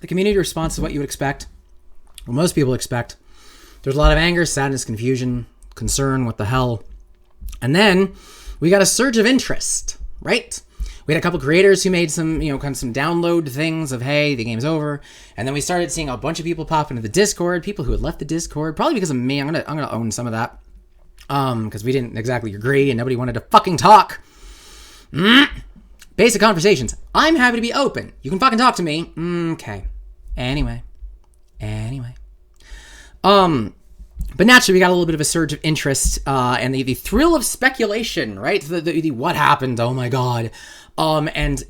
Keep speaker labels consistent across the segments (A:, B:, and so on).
A: The community response is what you would expect, what most people expect. There's a lot of anger, sadness, confusion, concern, what the hell. And then we got a surge of interest, right? We had a couple creators who made some, kind of some download things of, hey, the game's over. And then we started seeing a bunch of people pop into the Discord, people who had left the Discord, probably because of me. I'm gonna own some of that. Because we didn't exactly agree and nobody wanted to fucking talk. Basic conversations. I'm happy to be open. You can fucking talk to me. Okay. Anyway. But naturally, we got a little bit of a surge of interest, and the thrill of speculation, right? The what happened? Oh my god! And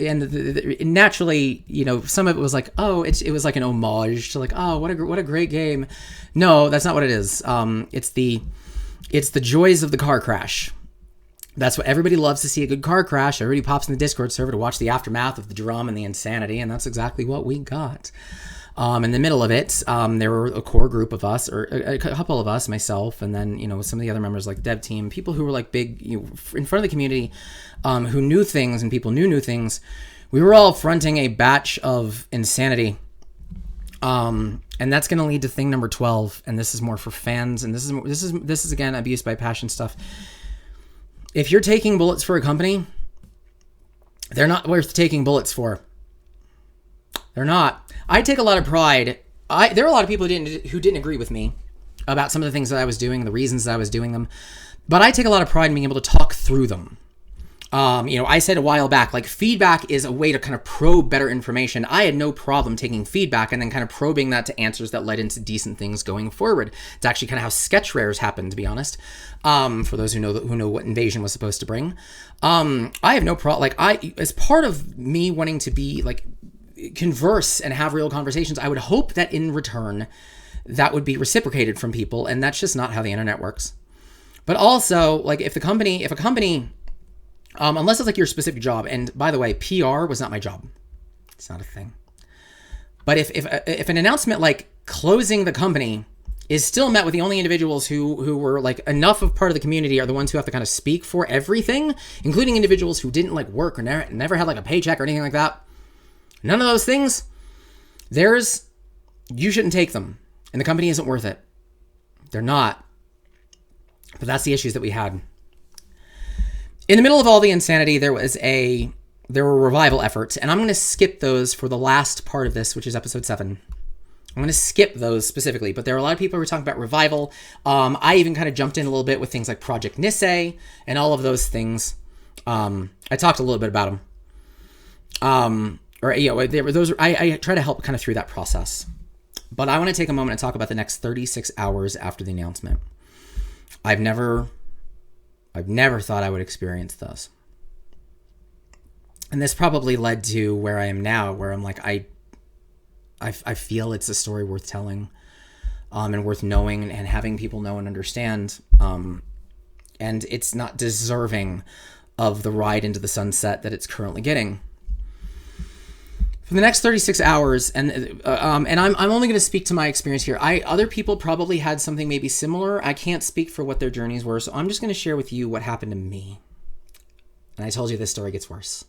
A: naturally, some of it was like, oh, it was like an homage to like, oh, what a great game. No, that's not what it is. It's the joys of the car crash. That's what everybody loves to see, a good car crash. Everybody pops in the Discord server to watch the aftermath of the drama and the insanity, and that's exactly what we got. In the middle of it, there were a core group of us, or a couple of us, myself, and then, some of the other members, like the dev team, people who were like big, in front of the community, who knew things and people knew things. We were all fronting a batch of insanity. And that's going to lead to thing number 12. And this is more for fans. And this is again, abuse by passion stuff. If you're taking bullets for a company, they're not worth taking bullets for. They're not. I take a lot of pride. There are a lot of people who didn't agree with me about some of the things that I was doing, the reasons that I was doing them. But I take a lot of pride in being able to talk through them. I said a while back, like, feedback is a way to kind of probe better information. I had no problem taking feedback and then kind of probing that to answers that led into decent things going forward. It's actually kind of how sketch rares happen, to be honest. For those who know what Invasion was supposed to bring. I have no problem. Like, as part of me wanting to be like converse and have real conversations, I would hope that in return that would be reciprocated from people, and that's just not how the internet works. But also, like, if a company, unless it's like your specific job, and by the way, PR was not my job. It's not a thing. But if an announcement like closing the company is still met with the only individuals who were like enough of part of the community are the ones who have to kind of speak for everything, including individuals who didn't like work or never had like a paycheck or anything like that. None of those things, you shouldn't take them. And the company isn't worth it. They're not. But that's the issues that we had. In the middle of all the insanity, there were revival efforts, and I'm going to skip those for the last part of this, which is episode 7. I'm going to skip those specifically, but there are a lot of people who are talking about revival. I even kind of jumped in a little bit with things like Project Nisei and all of those things. I talked a little bit about them. I try to help kind of through that process. But I want to take a moment and talk about the next 36 hours after the announcement. I've never thought I would experience this. And this probably led to where I am now, where I'm like, I feel it's a story worth telling, and worth knowing and having people know and understand. And it's not deserving of the ride into the sunset that it's currently getting. For the next 36 hours, and I'm only going to speak to my experience here. Other people probably had something maybe similar. I can't speak for what their journeys were, so I'm just going to share with you what happened to me. And I told you this story gets worse.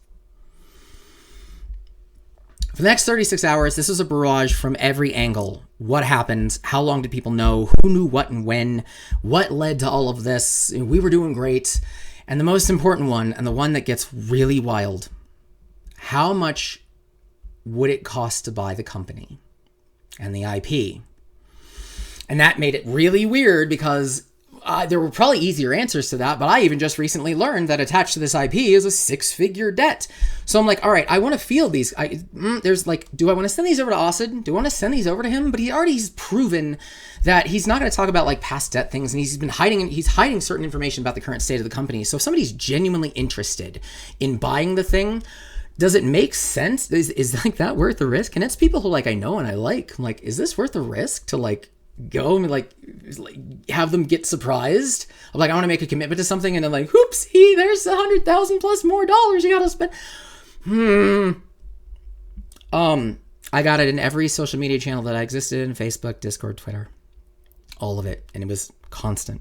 A: For the next 36 hours, this was a barrage from every angle. What happened? How long did people know? Who knew what and when? What led to all of this? We were doing great. And the most important one, and the one that gets really wild, how much would it cost to buy the company and the IP? And that made it really weird because there were probably easier answers to that, but I even just recently learned that attached to this IP is a 6-figure debt. So I'm like, all right, I want to field these. There's like, do I want to send these over to Austin? Do I want to send these over to him? But he's proven that he's not going to talk about like past debt things, and he's hiding certain information about the current state of the company. So if somebody's genuinely interested in buying the thing, does it make sense? Is like that worth the risk? And it's people who like I know and I like. I'm like, is this worth the risk to like go and like have them get surprised? I'm like, I want to make a commitment to something, and then like, oopsie, there's $100,000 plus more dollars you gotta spend. I got it in every social media channel that I existed in: Facebook, Discord, Twitter, all of it, and it was constant,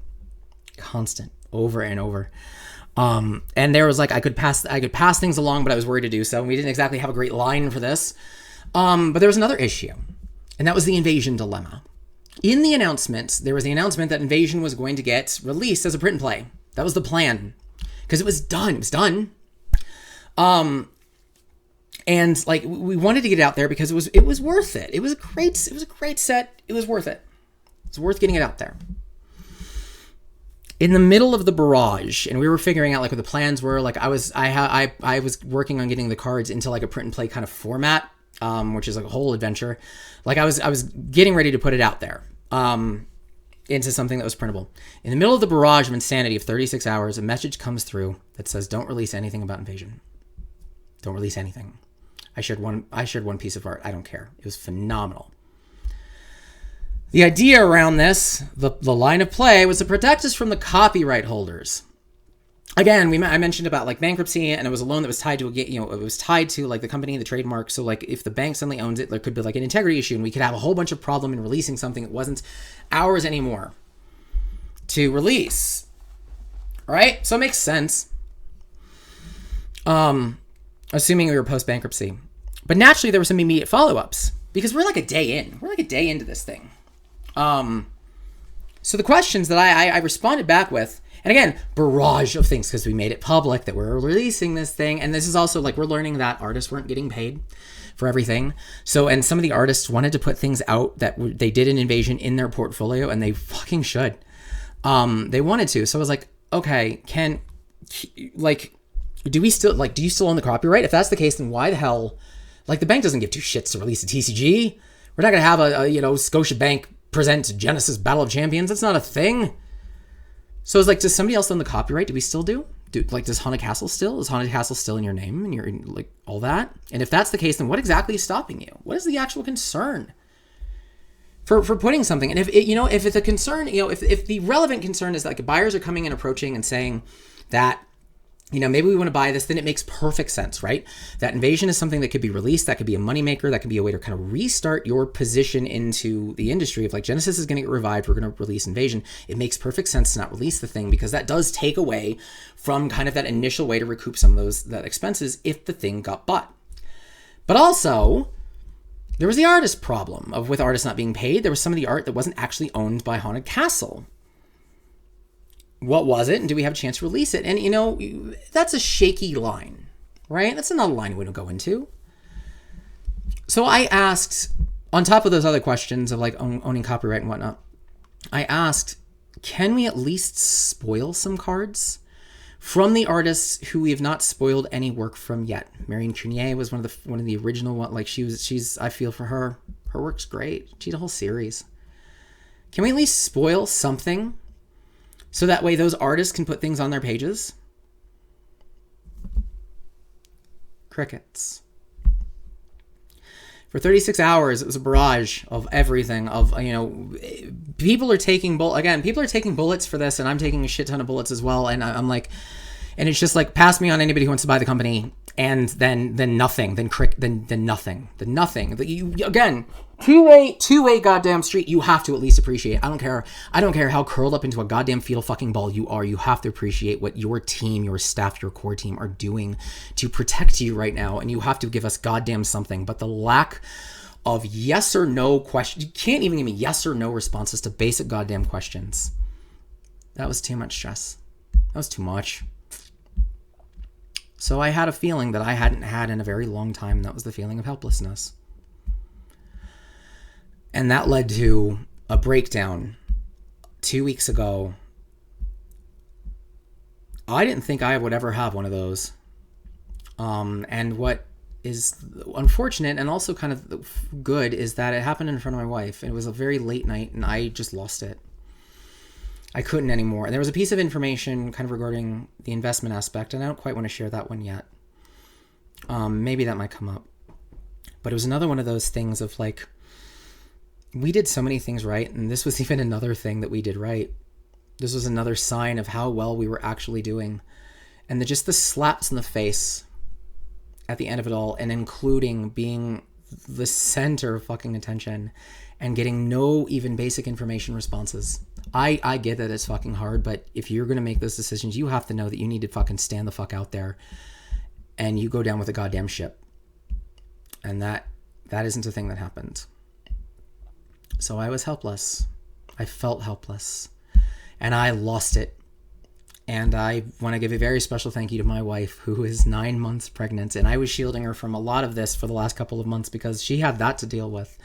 A: over and over. And there was like, I could pass things along, but I was worried to do so. And we didn't exactly have a great line for this. But there was another issue, and that was the Invasion dilemma. In the announcement, there was the announcement that Invasion was going to get released as a print and play. That was the plan, because it was done. It was done. And like we wanted to get it out there because it was worth it. It was a great set. It was worth it. It's worth getting it out there. In the middle of the barrage, and we were figuring out like what the plans were. Like I was working on getting the cards into like a print and play kind of format, which is like a whole adventure. Like I was getting ready to put it out there, into something that was printable. In the middle of the barrage of insanity of 36 hours, a message comes through that says, "Don't release anything about Invasion. Don't release anything." I shared one piece of art. I don't care. It was phenomenal. The idea around this, the line of play, was to protect us from the copyright holders. Again, I mentioned about like bankruptcy, and it was a loan that was tied to it was tied to like the company, the trademark. So like if the bank suddenly owns it, there could be like an integrity issue, and we could have a whole bunch of problem in releasing something that wasn't ours anymore to release. All right, so it makes sense. Assuming we were post bankruptcy, but naturally there were some immediate follow-ups because we're like a day in. We're like a day into this thing. So the questions that I responded back with, and again, barrage of things because we made it public that we're releasing this thing. And this is also like, we're learning that artists weren't getting paid for everything. So, and some of the artists wanted to put things out that they did an Invasion in their portfolio, and they fucking should. They wanted to. So I was like, okay, do you still own the copyright? If that's the case, then why the hell, like the bank doesn't give two shits to release a TCG. We're not going to have a Scotiabank present Genesis Battle of Champions. That's not a thing. So it's like, does somebody else own the copyright? Do we still do? Does Haunted Castle still? Is Haunted Castle still in your name and you're like all that? And if that's the case, then what exactly is stopping you? What is the actual concern for putting something? And if it's a concern, if the relevant concern is like buyers are coming and approaching and saying that, maybe we want to buy this, then it makes perfect sense, right? That Invasion is something that could be released, that could be a moneymaker, that could be a way to kind of restart your position into the industry. If like Genesis is going to get revived, we're going to release Invasion. It makes perfect sense to not release the thing because that does take away from kind of that initial way to recoup some of that expenses if the thing got bought. But also, there was the artist problem with artists not being paid. There was some of the art that wasn't actually owned by Haunted Castle. What was it? And do we have a chance to release it? And, that's a shaky line, right? That's not a line we don't go into. So I asked, on top of those other questions of like owning copyright and whatnot, I asked, can we at least spoil some cards from the artists who we have not spoiled any work from yet? Marion Crinier was one of the original one. Like she's, I feel for her. Her work's great. She did a whole series. Can we at least spoil something? So that way those artists can put things on their pages? Crickets. For 36 hours, it was a barrage of everything. People are taking bullets for this, and I'm taking a shit ton of bullets as well. And I'm like, and it's just like, pass me on anybody who wants to buy the company, and then nothing, then nothing. Again, two-way goddamn street. You have to at least appreciate. I don't care how curled up into a goddamn fetal fucking ball you are. You have to appreciate what your team, your staff, your core team are doing to protect you right now, and you have to give us goddamn something. But the lack of yes or no questions, you can't even give me yes or no responses to basic goddamn questions. That was too much stress. That was too much. So I had a feeling that I hadn't had in a very long time, and that was the feeling of helplessness. And that led to a breakdown 2 weeks ago. I didn't think I would ever have one of those. And what is unfortunate and also kind of good is that it happened in front of my wife. It was a very late night, and I just lost it. I couldn't anymore. And there was a piece of information kind of regarding the investment aspect, and I don't quite want to share that one yet. Maybe that might come up. But it was another one of those things of like, we did so many things right, and this was even another thing that we did right. This was another sign of how well we were actually doing. And just the slaps in the face at the end of it all, and including being the center of fucking attention and getting no even basic information responses. I get that it's fucking hard, but if you're going to make those decisions, you have to know that you need to fucking stand the fuck out there and you go down with a goddamn ship. And that That isn't a thing that happened. So I was helpless. I felt helpless. And I lost it. And I want to give a very special thank you to my wife, who is 9 months pregnant. And I was shielding her from a lot of this for the last couple of months because she had that to deal with.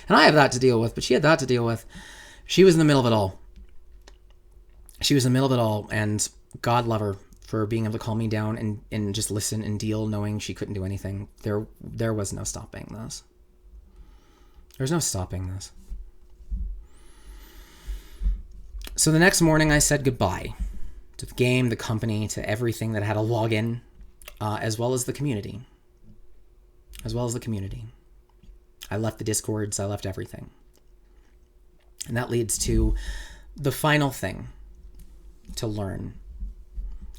A: And I have that to deal with, but she had that to deal with. She was in the middle of it all. She was in the middle of it all. And God love her for being able to calm me down and just listen and deal, knowing she couldn't do anything. There was no stopping this. There's no stopping this. So the next morning I said goodbye to the game, the company, to everything that had a login, as well as the community. I left the Discords, I left everything. And that leads to the final thing to learn.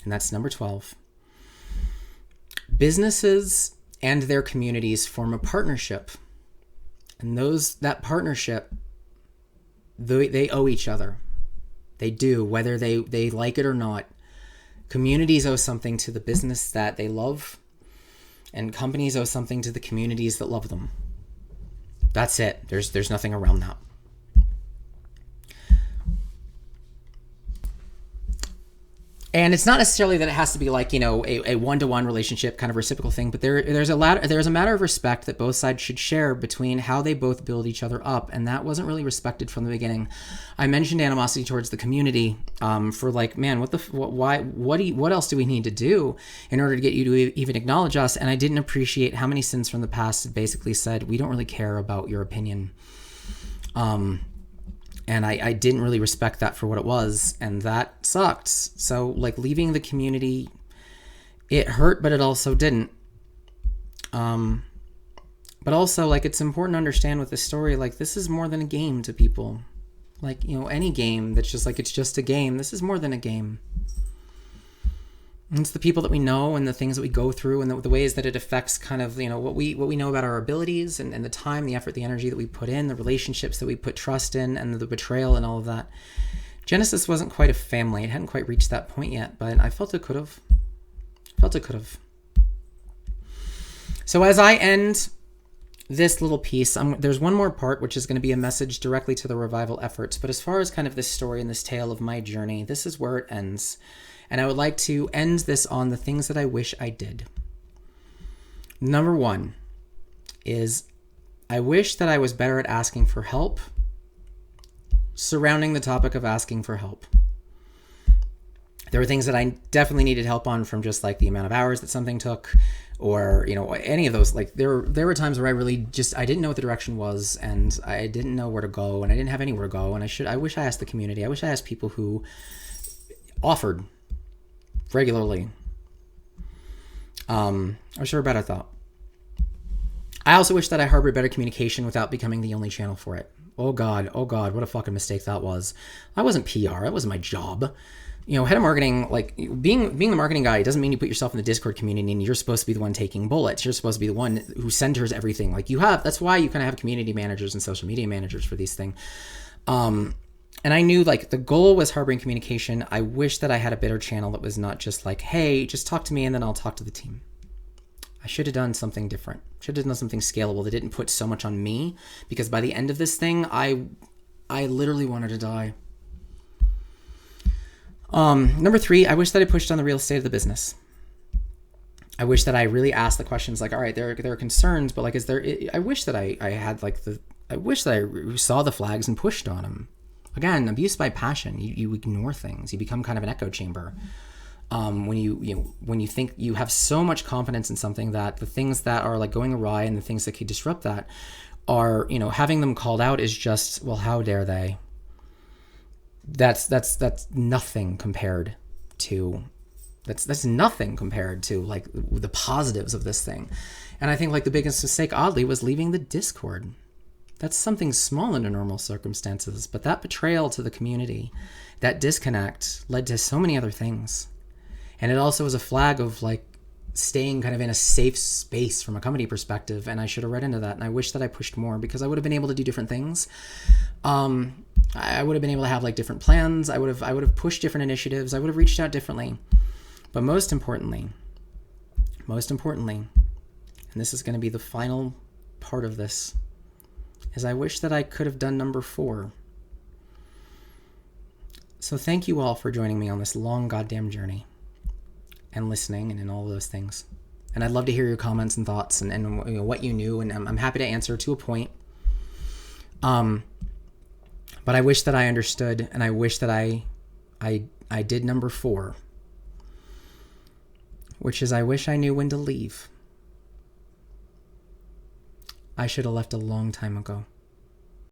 A: And that's number 12. Businesses and their communities form a partnership. And that partnership, they owe each other. They do, whether they like it or not. Communities owe something to the business that they love, and companies owe something to the communities that love them. That's it. There's nothing around that. And it's not necessarily that it has to be like, a one-to-one relationship, kind of reciprocal thing, but there's a matter of respect that both sides should share between how they both build each other up, and that wasn't really respected from the beginning. I mentioned animosity towards the community for like, man, what else do we need to do in order to get you to even acknowledge us? And I didn't appreciate how many sins from the past basically said, we don't really care about your opinion. And I didn't really respect that for what it was, and that sucked. So, like, leaving the community, it hurt, but it also didn't. But also, like, it's important to understand with this story, like, this is more than a game to people. Like, any game that's just like, it's just a game. This is more than a game. And it's the people that we know and the things that we go through and the ways that it affects kind of, what we know about our abilities and the time, the effort, the energy that we put in, the relationships that we put trust in, and the betrayal and all of that. Genesis wasn't quite a family. It hadn't quite reached that point yet, but I felt it could have. So as I end this little piece, there's one more part, which is going to be a message directly to the revival efforts. But as far as kind of this story and this tale of my journey, this is where it ends. And I would like to end this on the things that I wish I did. Number 1 is I wish that I was better at asking for help surrounding the topic of asking for help. There were things that I definitely needed help on, from just like the amount of hours that something took, or, any of those. Like there were times where I really I didn't know what the direction was, and I didn't know where to go, and I didn't have anywhere to go. And I wish I asked the community. I wish I asked people who offered regularly. I wish there were better thought. I also wish that I harbored better communication without becoming the only channel for it. Oh God, what a fucking mistake that was. I wasn't PR, that wasn't my job. Head of marketing, like being the marketing guy doesn't mean you put yourself in the Discord community and you're supposed to be the one taking bullets. You're supposed to be the one who centers everything. Like that's why you kind of have community managers and social media managers for these things. And I knew like the goal was harboring communication. I wish that I had a better channel that was not just like, hey, just talk to me and then I'll talk to the team. I should have done something different. Should have done something scalable that didn't put so much on me, because by the end of this thing, I literally wanted to die. Number 3, I wish that I pushed on the real estate of the business. I wish that I really asked the questions like, all right, there are concerns, but like, I wish that I had like I wish that I saw the flags and pushed on them. Again, abuse by passion. You ignore things. You become kind of an echo chamber. When you think you have so much confidence in something that the things that are like going awry and the things that could disrupt that are, having them called out is just, well, how dare they? That's nothing compared to that's nothing compared to like the positives of this thing. And I think like the biggest mistake, oddly, was leaving the Discord. That's something small under normal circumstances, but that betrayal to the community, that disconnect led to so many other things. And it also was a flag of like staying kind of in a safe space from a company perspective. And I should have read into that. And I wish that I pushed more, because I would have been able to do different things. I would have been able to have like different plans. I would have pushed different initiatives. I would have reached out differently. But most importantly, and this is going to be the final part of this is I wish that I could have done number 4. So thank you all for joining me on this long goddamn journey and listening and all those things. And I'd love to hear your comments and thoughts and you know, what you knew, and I'm happy to answer to a point. But I wish that I understood, and I wish that I did number 4, which is I wish I knew when to leave. I should have left a long time ago.